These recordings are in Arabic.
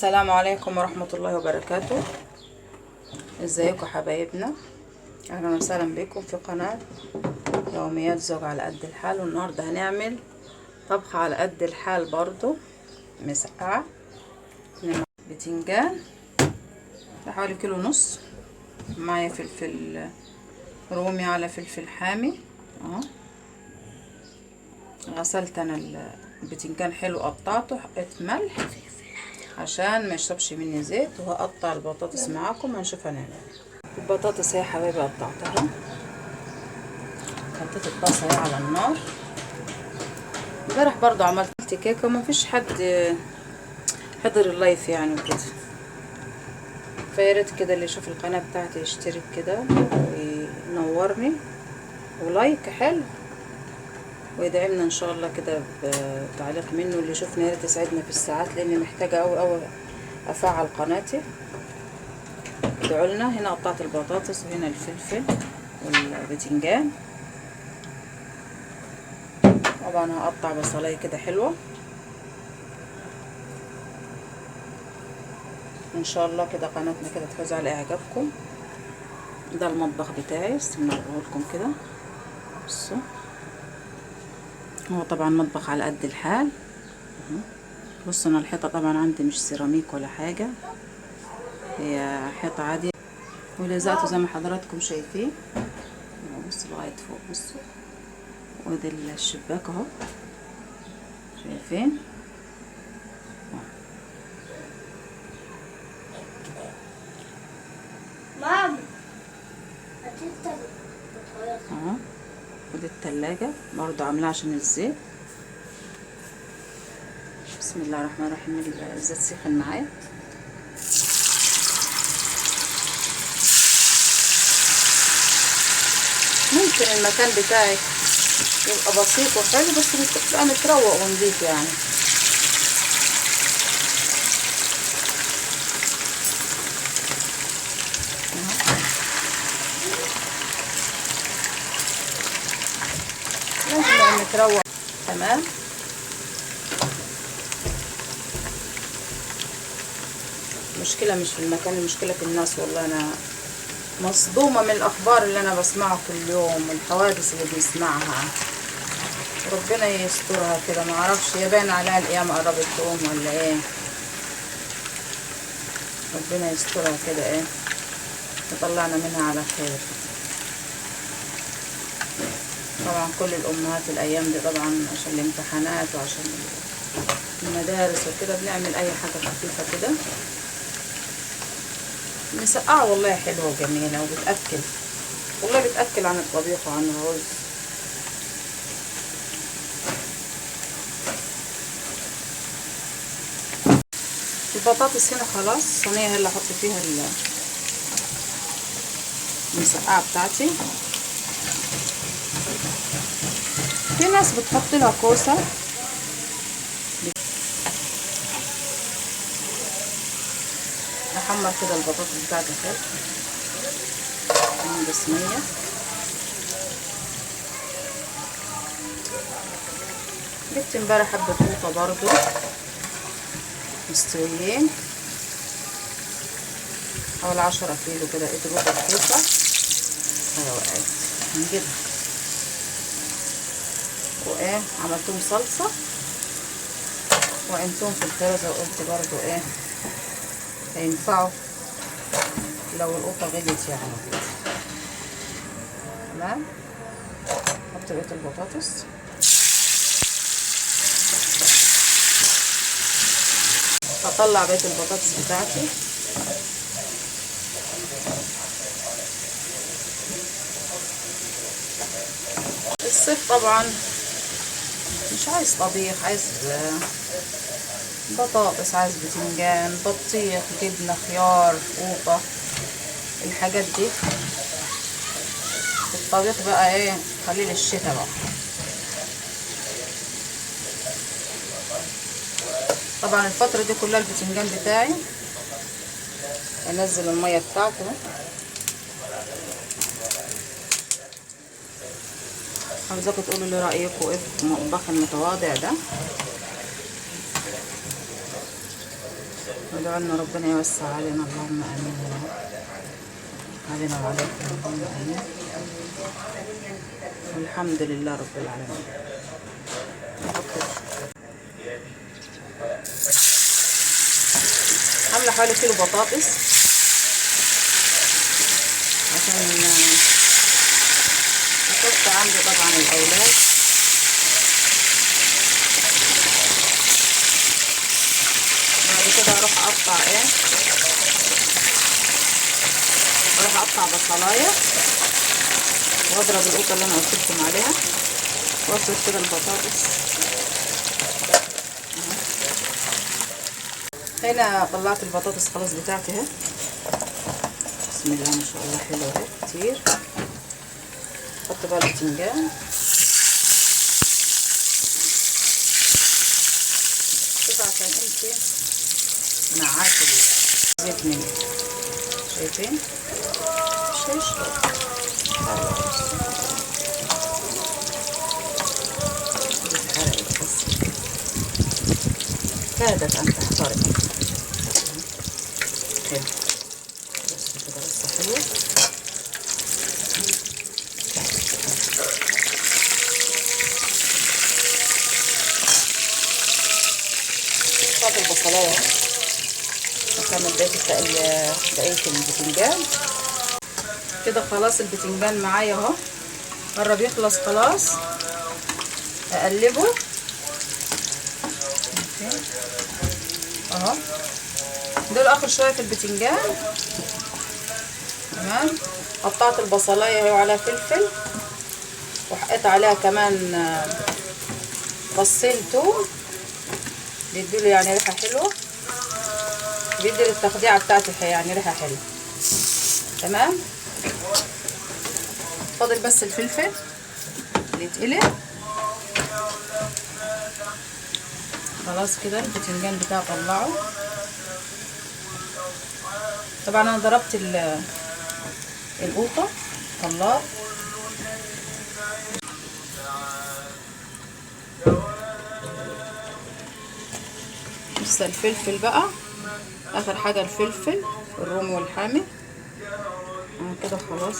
السلام عليكم ورحمة الله وبركاته. ازيكم حبايبنا؟ اهلا وسهلا بكم في قناة يوميات زوج على قد الحال. والنهاردة هنعمل طبخة على قد الحال برضو مسقعة بتنجان حوالي كيلو ونص. معايا فلفل رومي على فلفل حامي اهو. غسلت انا البتنجان حلو، قطعته، حطيت ملح عشان ما يشربش مني زيت، وهقطع البطاطس معاكم هنشوف هنعمل. البطاطس هي يا حبايبي قطعتها، حطيت الطاسه هي على النار. امبارح برضو عملت كيكه وما فيش حد حضر اللايف يعني وكده، فياريت كده اللي يشوف القناه بتاعتي يشترك كده وينورني ولايك حلو، ويدعمنا ان شاء الله كده بتعليق منه. اللي يشوفنا ياريت يساعدنا في الساعات، لاني محتاجه قوي افعل قناتي. ادعوا لنا. هنا قطعت البطاطس وهنا الفلفل والبتنجان. طبعا هقطع بصلايه كده حلوه ان شاء الله كده قناتنا كده تفوز على اعجابكم. ده المطبخ بتاعي، استنى اوريهولكم كده. بصوا، هو طبعا مطبخ على قد الحال. بصوا انا الحيطه طبعا عندي مش سيراميك ولا حاجه، هي حيطه عاديه ولزقته زي ما حضراتكم شايفين. بصوا لغايه فوق، بصوا، وده الشباك اهو شايفين. مام اهو. ودي التلاجة برضو عاملاها عشان الزيت. بسم الله الرحمن الرحيم. الزيت سخن معايا. ممكن المكان بتاعك يبقى بسيط وحلو، بس بتبقى متروق ونضيف يعني. لازم يبقى متروق. تمام. المشكلة مش في المكان، المشكلة في الناس. والله أنا مصدومة من الأخبار اللي أنا بسمعها كل يوم والحوادث اللي بنسمعها. ربنا يسترها كده. معرفش هي باين عليها القيامة قربت تقوم ولا ايه. ربنا يسترها كده ايه وطلعنا منها على خير. طبعا كل الأمهات الأيام دي طبعا عشان الامتحانات وعشان المدارس وكده بنعمل أي حاجة خفيفة كده. مسقعة والله حلوة وجميلة وبتأكل، والله بتأكل عن الطبيخ وعن الرز. البطاطس هنا خلاص، الصينية هي اللي احط فيها المسقعة بتاعتي. في ناس بتحط لها كوسة. احمر كده البطاطس بتاعتي خير عند الصينية. جبت امبارح حبة قوطة برضو مستويين، حوالي 10 كيلو كده. لقيت القوطة رخيصة اهي وقعت هنجيبها. وايه عملتهم صلصة وعينتهم في الفريزر، وقلت برضو ايه هينفعوا لو القوطة غليت يعني. تمام. حط بقية البطاطس. هطلع بقية البطاطس بتاعتي. الصيف طبعا مش عايز طبيخ، عايز بطاطس، عايز بتنجان، بطيخ، جبنة، خيار، قوطة، الحاجات دي. الطبيخ بقى ايه خليه للشتا بقى. طبعا الفترة دي كلها البتنجان بتاعي انزل المية بتاعته. عاوزاكم تقولوا لي رأيكم ايه في المطبخ المتواضع ده. ادعوا لنا ربنا يوسع علينا، اللهم امين يا رب، علينا وعليكم اللهم امين. والحمد لله رب العالمين. عامله حوالي كيلو بطاطس عشان القصة عندي طبعا الاولاد. بعد كده اروح اقطع اروح اقطع بصلايه واضرب القوطه اللي انا قلت لكم عليها وافرش كده البطاطس. هنا طلعت البطاطس خلاص بتاعتي اهي، بسم الله ما شاء الله حلوه اهي كتير. احط بقى البتنجان، شوف عشان انتي منعاش الزيت مني، شايفين شيش بس كادت ان تحترق. حلو بس كده بس حلو. حط البصلايه اكمل بقيه البتنجان كده. خلاص البتنجان معايا اهو قرب يخلص خلاص. اقلبه اهو، دول اخر شويه في البتنجان. تمام. قطعت البصلايه اهي وعليها فلفل، وحطيت عليها كمان فصين توم بيديله يعني ريحه حلوه، بيدي للتخديعه بتاعتي يعني ريحه حلوه. تمام. فاضل بس الفلفل اللي يتقلب. خلاص كده البتنجان بتاعي طلعه. طبعا انا ضربت القوطه طلعت. بس الفلفل بقى اخر حاجه، الفلفل الرومي والحامي كده خلاص.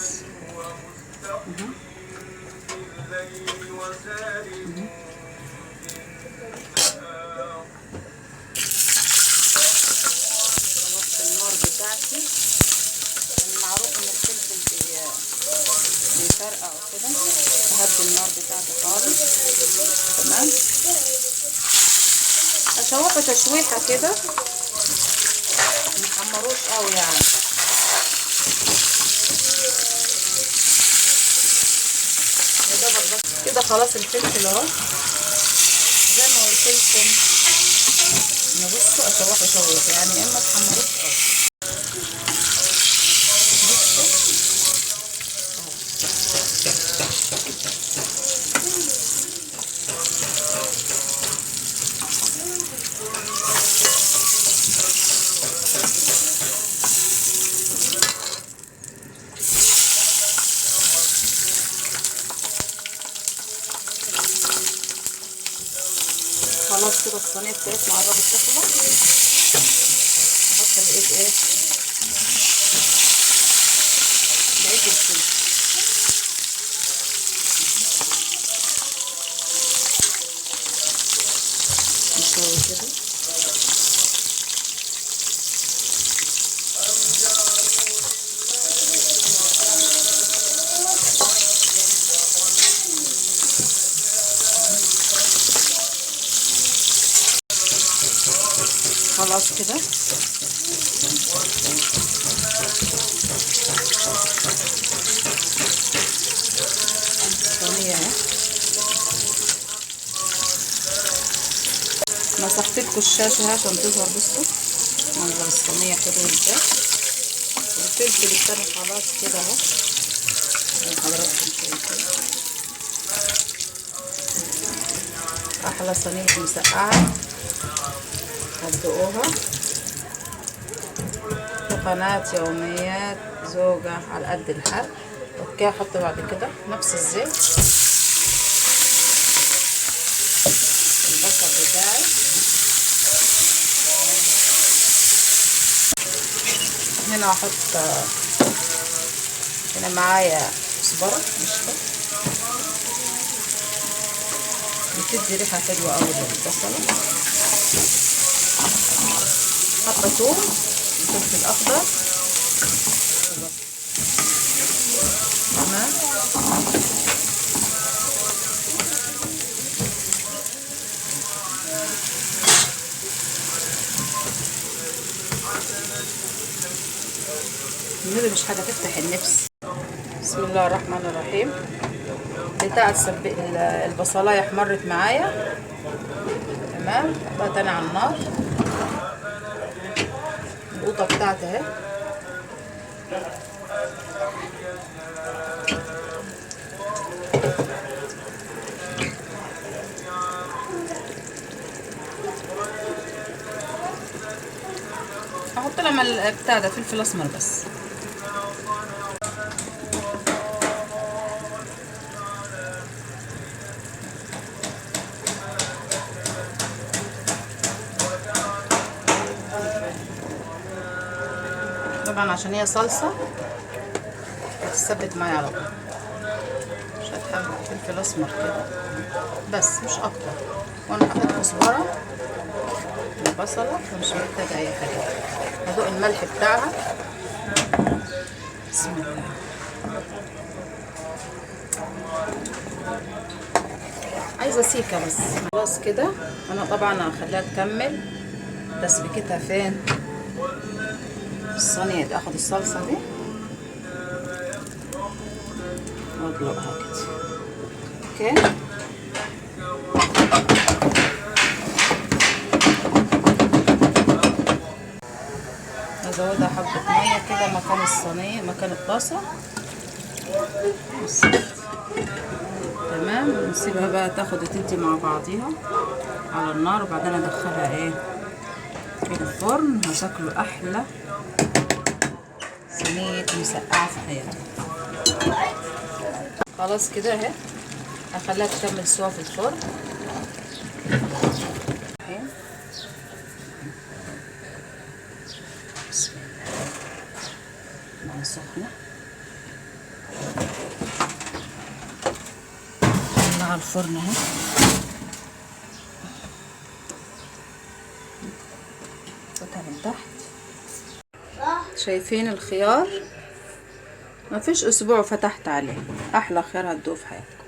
ظبطت النار بتاعتي، المعروف ان الفلفل بيفرقع وكده. هدي النار بتاعتي خالص. تمام. اشوحه تشويحه كده، محمروش قوي يعني. يا دوبك بس كده. خلاص الفلفل اهو زي ما قلت لكم، نبصوا اشوحه شويه يعني، يا اما تحمروش قوي. خلاص كده الصينيه بتاعتنا قربت تخلص. نحط بقيه الفلفل. نسوي كده. خلاص كده الصينيه اهي. مسحت لكم الشاشه عشان تظهر. بصوا منظر الصينيه حلو ازاي. والفلفل التاني خلاص كده اهو زي حضراتكم شايفين. احلى صينيه مسقعه هتدوقوها في قناه يوميات زوجة على قد الحال. اوكي. احط بعد كده نفس الزيت البصل بتاعي. هنا هحط هنا معايا كزبره ناشفه بتدي ريحه حلوه قوي للبصله. حاطه ثوم وفلفل اخضر. تمام. النبي مش حاجه تفتح النفس. بسم الله الرحمن الرحيم. بتاعت البصلايه احمرت معايا. تمام. بقى تاني على النار. القوطه بتاعتي اهي. احط لها بتاع ده فلفل اسمر بس. طبعا عشان هي صلصه هتثبت معايا على طول. مش هتحب فلفل اسمر كده بس مش اكتر. وانا حطيت كزبره البصله فمش محتاجه اي حاجه. هدوق الملح بتاعها. بسم الله. عايزه سيكه بس. خلاص كده. انا طبعا هخليها تكمل تسبيكتها فين؟ الصينيه دي. اخد الصلصه دي واطلقها كده. اوكي. ازودها حبه ميه كده مكان الصينيه مكان الطاسه. تمام. ونسيبها بقى تاخد وتدي مع بعضيها على النار. وبعدين ادخلها ايه الفرن. هتاكلوا احلى صينيه مسقعه في حياتك. خلاص كده اهي. هخليها تكمل سوا في الفرن. بسم الله. ميه سخنه. على الفرن اهي. حطها من تحت. شايفين الخيار؟ مفيش اسبوع فتحت عليه. احلى خيار هتدوق في حياتكم.